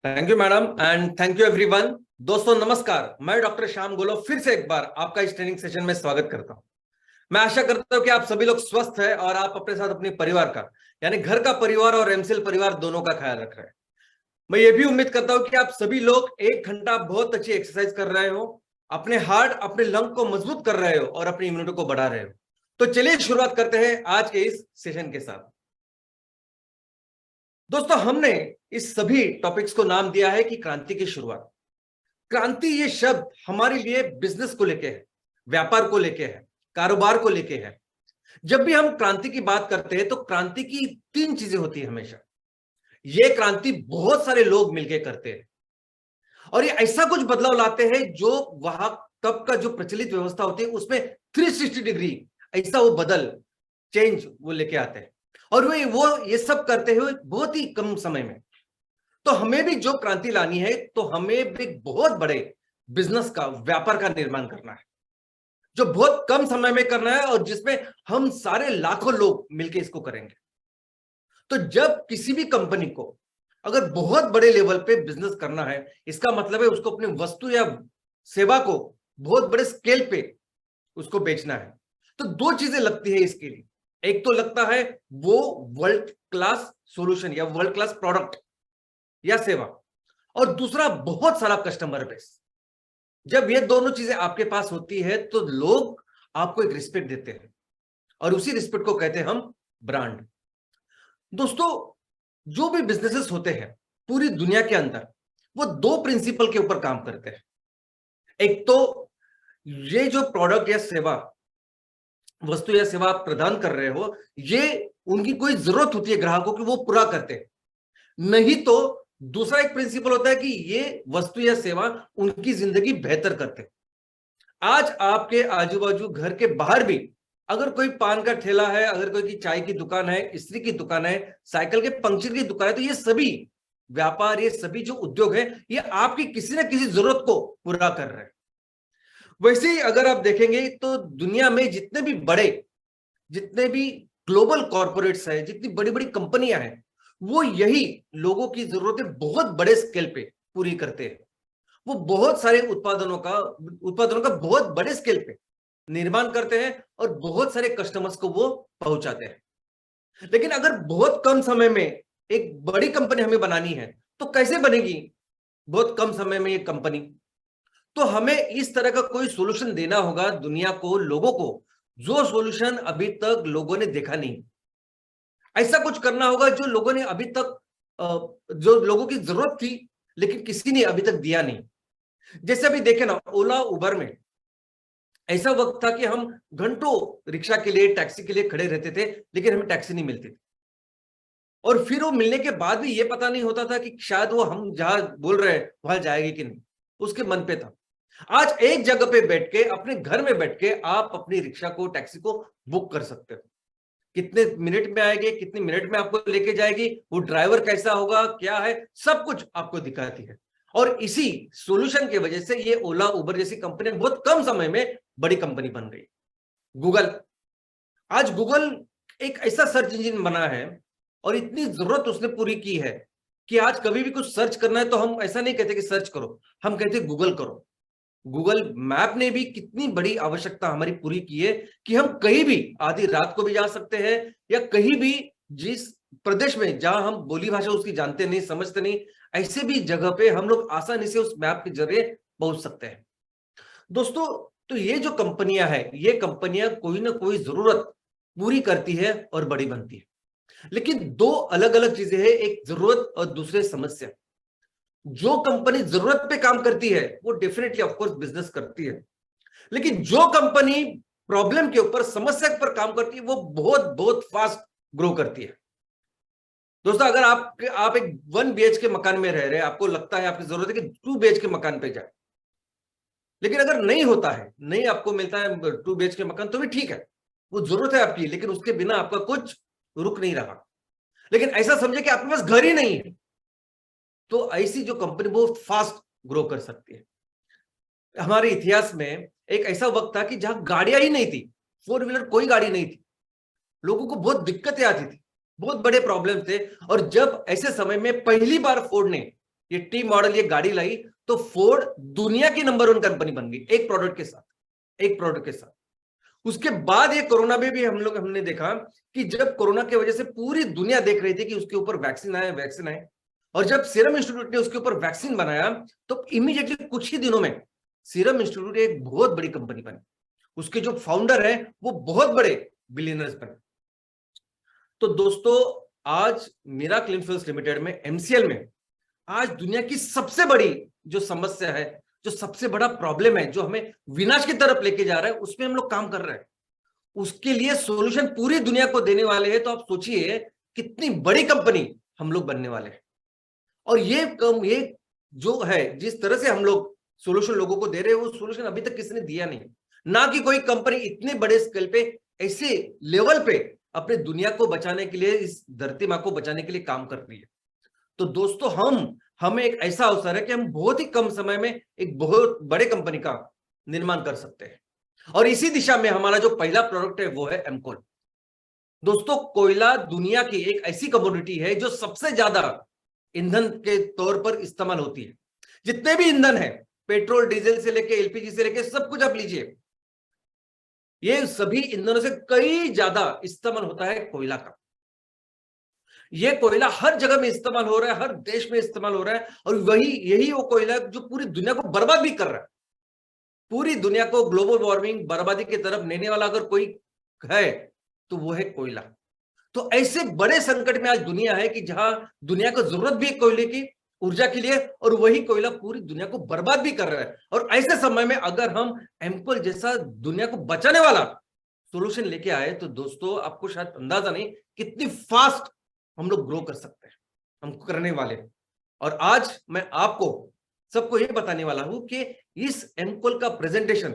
Thank you madam and thank you everyone. दोस्तों नमस्कार, मैं डॉक्टर श्याम गोलो फिर से एक बार आपका इस ट्रेनिंग सेशन में स्वागत करता हूं। मैं आशा करता हूं कि आप सभी लोग स्वस्थ हैं और आप अपने साथ अपने परिवार का यानी घर का परिवार और एमसीएल परिवार दोनों का ख्याल रख रहे हैं। मैं ये भी उम्मीद करता हूं कि आप सभी लोग 1 घंटा बहुत अच्छी एक्सरसाइज कर रहे हो, अपने हार्ट अपने लंग को मजबूत कर रहे हो और अपनी इम्यूनिटी को बढ़ा रहे हो। तो चलिए शुरुआत करते हैं आज के इस सेशन के साथ। दोस्तों हमने इस सभी टॉपिक्स को नाम दिया है कि क्रांति की शुरुआत। क्रांति ये शब्द हमारे लिए बिजनेस को लेके है, व्यापार को लेके है, कारोबार को लेके है। जब भी हम क्रांति की बात करते हैं तो क्रांति की 3 चीजें होती है हमेशा। ये क्रांति बहुत सारे लोग मिलकर करते हैं और ये ऐसा कुछ बदलाव लाते हैं जो वहां तब का जो प्रचलित व्यवस्था होती है उसमें 360 डिग्री ऐसा वो बदल चेंज वो लेके आते हैं और वो ये सब करते हुए बहुत ही कम समय में। तो हमें भी जो क्रांति लानी है तो हमें भी बहुत बड़े बिजनेस का व्यापार का निर्माण करना है जो बहुत कम समय में करना है और जिसमें हम सारे लाखों लोग मिलकर इसको करेंगे। तो जब किसी भी कंपनी को अगर बहुत बड़े लेवल पे बिजनेस करना है, इसका मतलब है उसको अपनी वस्तु या सेवा को बहुत बड़े स्केल पे उसको बेचना है। तो 2 चीजें लगती है इसके लिए। एक तो लगता है वो वर्ल्ड क्लास सॉल्यूशन या वर्ल्ड क्लास प्रोडक्ट या सेवा, और दूसरा बहुत सारा कस्टमर बेस। जब ये दोनों चीजें आपके पास होती है तो लोग आपको एक रिस्पेक्ट देते हैं और उसी रिस्पेक्ट को कहते हैं हम ब्रांड। दोस्तों जो भी बिजनेसेस होते हैं पूरी दुनिया के अंदर वो 2 प्रिंसिपल के ऊपर काम करते हैं। एक तो ये जो प्रोडक्ट या सेवा वस्तु या सेवा आप प्रदान कर रहे हो, ये उनकी कोई जरूरत होती है ग्राहकों की, वो पूरा करते हैं। नहीं तो दूसरा एक प्रिंसिपल होता है कि ये वस्तु या सेवा उनकी जिंदगी बेहतर करते हैं। आज आपके आजू बाजू घर के बाहर भी अगर कोई पान का ठेला है, अगर कोई की चाय की दुकान है, इस्त्री की दुकान है, साइकिल के पंक्चर की दुकान है, तो ये सभी व्यापार, ये सभी जो उद्योग है, ये आपकी किसी ना किसी जरूरत को पूरा कर रहे हैं। वैसे ही अगर आप देखेंगे तो दुनिया में जितने भी ग्लोबल कॉर्पोरेट्स है, जितनी बड़ी बड़ी कंपनियां हैं, वो यही लोगों की जरूरतें बहुत बड़े स्केल पे पूरी करते हैं। वो बहुत सारे उत्पादनों का बहुत बड़े स्केल पे निर्माण करते हैं और बहुत सारे कस्टमर्स को वो पहुंचाते हैं। लेकिन अगर बहुत कम समय में एक बड़ी कंपनी हमें बनानी है तो कैसे बनेगी बहुत कम समय में ये कंपनी? तो हमें इस तरह का कोई सॉल्यूशन देना होगा दुनिया को, लोगों को, जो सॉल्यूशन अभी तक लोगों ने देखा नहीं। ऐसा कुछ करना होगा जो लोगों ने अभी तक जो लोगों की जरूरत थी लेकिन किसी ने अभी तक दिया नहीं। जैसे अभी देखे ना, ओला उबर में ऐसा वक्त था कि हम घंटों रिक्शा के लिए, टैक्सी के लिए खड़े रहते थे लेकिन हमें टैक्सी नहीं मिलती थी और फिर वो मिलने के बाद भी ये पता नहीं होता था कि शायद वो हम जहां बोल रहे हैं वहां जाएगी कि नहीं, उसके मन पे था। आज एक जगह पे बैठ के, अपने घर में बैठ के आप अपनी रिक्शा को, टैक्सी को बुक कर सकते हो। कितने मिनट में आएगी, कितने मिनट में आपको लेके जाएगी, वो ड्राइवर कैसा होगा, क्या है, सब कुछ आपको दिखाती है। और इसी सॉल्यूशन की वजह से ये ओला उबर जैसी कंपनी बहुत कम समय में बड़ी कंपनी बन गई। आज गूगल एक ऐसा सर्च इंजन बना है और इतनी जरूरत उसने पूरी की है कि आज कभी भी कुछ सर्च करना है तो हम ऐसा नहीं कहते कि सर्च करो, हम कहते गूगल करो। गूगल मैप ने भी कितनी बड़ी आवश्यकता हमारी पूरी की है कि हम कहीं भी आधी रात को भी जा सकते हैं या कहीं भी, जिस प्रदेश में जहां हम बोली भाषा उसकी जानते नहीं, समझते नहीं, ऐसे भी जगह पे हम लोग आसानी से उस मैप के जरिए पहुंच सकते हैं। दोस्तों तो ये जो कंपनियां हैं, ये कंपनियां कोई ना कोई जरूरत पूरी करती है और बड़ी बनती है। लेकिन 2 अलग-अलग चीजें हैं, एक जरूरत और दूसरे समस्या। जो कंपनी जरूरत पे काम करती है वो डेफिनेटली ऑफ कोर्स बिजनेस करती है, लेकिन जो कंपनी प्रॉब्लम के ऊपर, समस्या पर काम करती है, वो बहुत बहुत फास्ट ग्रो करती है। दोस्तों अगर आप एक 1 BHK मकान में रह रहे हैं, आपको लगता है, आपकी जरूरत है कि 2 BHK मकान पे जाए, लेकिन अगर नहीं होता है, नहीं आपको मिलता है 2 BHK मकान, तो भी ठीक है, वो जरूरत है आपकी, लेकिन उसके बिना आपका कुछ रुक नहीं रहा। लेकिन ऐसा समझे कि आपके पास घर ही नहीं है, तो ऐसी जो कंपनी बहुत फास्ट ग्रो कर सकती है। हमारे इतिहास में एक ऐसा वक्त था कि जहां गाड़ियां ही नहीं थी, 4 व्हीलर कोई गाड़ी नहीं थी, लोगों को बहुत दिक्कतें आती थी, बहुत बड़े प्रॉब्लम थे। और जब ऐसे समय में पहली बार फोर्ड ने ये टी मॉडल ये गाड़ी लाई तो फोर्ड दुनिया की नंबर 1 कंपनी बन गई एक प्रोडक्ट के साथ, एक प्रोडक्ट के साथ। उसके बाद ये कोरोना में भी हमने देखा कि जब कोरोना की वजह से पूरी दुनिया देख रही थी कि उसके ऊपर वैक्सीन आए, और जब सीरम इंस्टीट्यूट ने उसके ऊपर वैक्सीन बनाया तो इमीडिएटली कुछ ही दिनों में सीरम इंस्टीट्यूट एक बहुत बड़ी कंपनी बनी। उसके जो फाउंडर हैं वो बहुत बड़े बिलियनर्स बने। तो दोस्तों आज मिराकल इन्फ्लुएंस लिमिटेड में, एमसीएल में, आज दुनिया की सबसे बड़ी जो समस्या है, जो सबसे बड़ा प्रॉब्लम है, जो हमें विनाश की तरफ लेके जा रहा है, उसमें हम लोग काम कर रहे हैं। उसके लिए सॉल्यूशन पूरी दुनिया को देने वाले हैं। तो आप सोचिए कितनी बड़ी कंपनी हम लोग बनने वाले हैं। और ये जो है, जिस तरह से हम लोग सॉल्यूशन लोगों को दे रहे हैं, वो सॉल्यूशन अभी तक किसी ने दिया नहीं। ना कि कोई कंपनी इतने बड़े स्केल पे, ऐसे लेवल पे अपने दुनिया को बचाने के लिए, इस धरती माँ को बचाने के लिए काम कर रही है। तो दोस्तों हमें एक ऐसा अवसर है कि हम बहुत ही कम समय में एक बहुत बड़े कंपनी का निर्माण कर सकते हैं। और इसी दिशा में हमारा जो पहला प्रोडक्ट है वो है एमकोल। दोस्तों कोयला दुनिया की एक ऐसी कमोडिटी है जो सबसे ज्यादा ईंधन के तौर पर इस्तेमाल होती है। जितने भी ईंधन है, पेट्रोल डीजल से लेके एलपीजी से लेके सब कुछ आप लीजिए, ये सभी ईंधनों से कई ज्यादा इस्तेमाल होता है कोयला का। ये कोयला हर जगह में इस्तेमाल हो रहा है, हर देश में इस्तेमाल हो रहा है। और यही वो कोयला जो पूरी दुनिया को बर्बाद भी कर रहा है। पूरी दुनिया को ग्लोबल वार्मिंग, बर्बादी की तरफ लेने वाला अगर कोई है तो वो है कोयला। तो ऐसे बड़े संकट में आज दुनिया है कि जहां दुनिया को जरूरत भी है कोयले की, ऊर्जा के लिए, और वही कोयला पूरी दुनिया को बर्बाद भी कर रहा है। और ऐसे समय में अगर हम एम्पल जैसा दुनिया को बचाने वाला सॉल्यूशन लेके आए तो दोस्तों आपको शायद अंदाजा नहीं कितनी फास्ट हम लोग ग्रो कर सकते हैं, हम करने वाले। और आज मैं आपको सबको ये बताने वाला हूं कि इस एमकोल का प्रेजेंटेशन